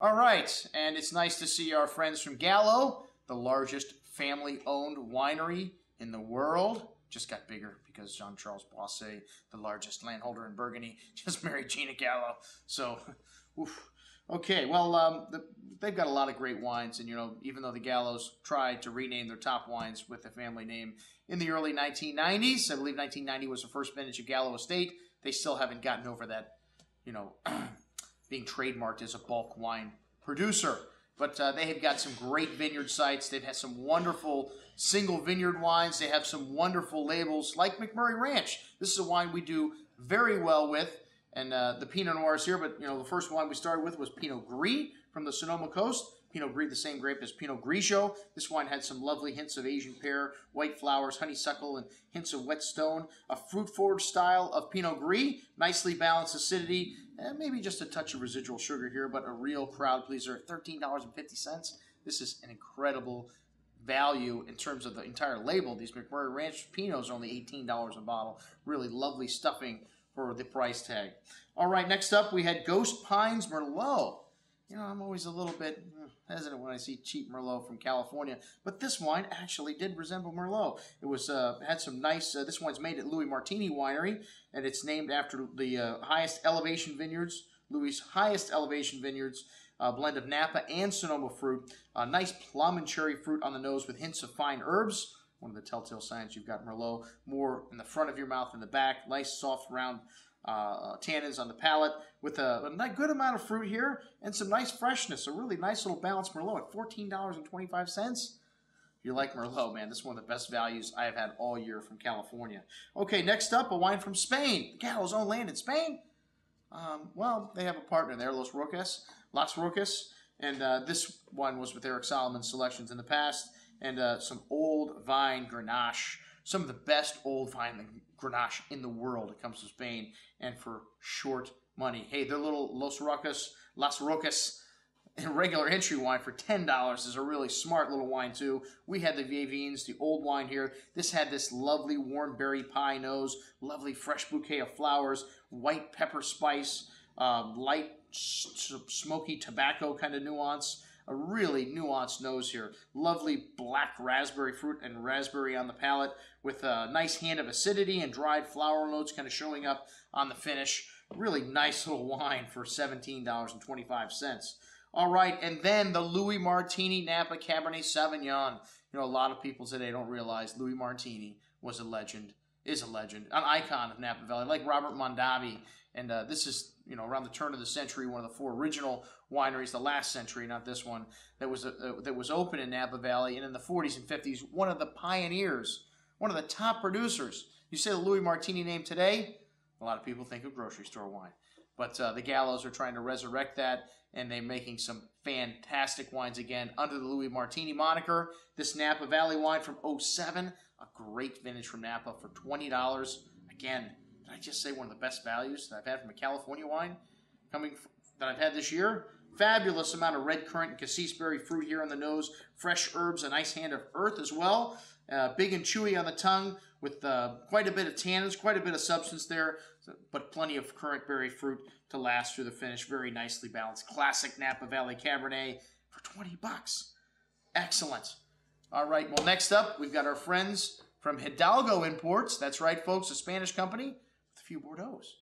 All right, and it's nice to see our friends from Gallo, the largest family-owned winery in the world. Just got bigger because Jean-Charles Boisset, the largest landholder in Burgundy, just married Gina Gallo. So, oof. Okay, well, they've got a lot of great wines, and even though the Gallos tried to rename their top wines with the family name in the early 1990s, I believe 1990 was the first vintage of Gallo Estate, they still haven't gotten over that, being trademarked as a bulk wine producer. But they have got some great vineyard sites. They've had some wonderful single vineyard wines. They have some wonderful labels like MacMurray Ranch. This is a wine we do very well with. And the Pinot Noir is here, but the first wine we started with was Pinot Gris from the Sonoma Coast. Pinot Gris, the same grape as Pinot Grigio. This wine had some lovely hints of Asian pear, white flowers, honeysuckle, and hints of wet stone. A fruit-forward style of Pinot Gris, nicely balanced acidity, and maybe just a touch of residual sugar here, but a real crowd pleaser. $13.50. This is an incredible value in terms of the entire label. These MacMurray Ranch Pinots are only $18 a bottle. Really lovely stuffing for the price tag. All right, next up we had Ghost Pines Merlot. I'm always a little bit hesitant when I see cheap Merlot from California, but this wine actually did resemble Merlot. It was had some nice. This wine's made at Louis Martini Winery, and it's named after the highest elevation vineyards, Louis' highest elevation vineyards. Blend of Napa and Sonoma fruit. Nice plum and cherry fruit on the nose with hints of fine herbs. One of the telltale signs you've got Merlot. More in the front of your mouth than the back. Nice, soft, round tannins on the palate with a good amount of fruit here and some nice freshness. A really nice little balanced Merlot at $14.25. If you like Merlot, man, this is one of the best values I have had all year from California. Okay, next up, a wine from Spain. Gallo's own land in Spain. Well, they have a partner there, Las Rocas. And this one was with Eric Solomon's selections in the past. And some old vine Grenache. Some of the best old vine Grenache in the world. It comes from Spain and for short money. Hey, their little Las Rocas regular entry wine for $10 is a really smart little wine too. We had the Vievines, the old wine here. This had this lovely warm berry pie nose, lovely fresh bouquet of flowers, white pepper spice, light smoky tobacco kind of nuance. A really nuanced nose here. Lovely black raspberry fruit and raspberry on the palate with a nice hand of acidity and dried flower notes kind of showing up on the finish. Really nice little wine for $17.25. All right, and then the Louis Martini Napa Cabernet Sauvignon. A lot of people today don't realize Louis Martini was a legend, is a legend, an icon of Napa Valley, like Robert Mondavi. And this is, around the turn of the century, one of the four original wineries, the last century, not this one, that was open in Napa Valley. And in the 40s and 50s, one of the pioneers, one of the top producers. You say the Louis Martini name today, a lot of people think of grocery store wine. But the Gallos are trying to resurrect that, and they're making some fantastic wines again under the Louis Martini moniker. This Napa Valley wine from '07, a great vintage from Napa for $20. Again, did I just say one of the best values that I've had from a California wine that I've had this year? Fabulous amount of red currant and cassis berry fruit here on the nose. Fresh herbs, a nice hand of earth as well. Big and chewy on the tongue with quite a bit of tannins, quite a bit of substance there, but plenty of currant berry fruit to last through the finish. Very nicely balanced. Classic Napa Valley Cabernet for $20. Excellent. All right, well, next up, we've got our friends from Hidalgo Imports. That's right, folks, a Spanish company with a few Bordeaux's.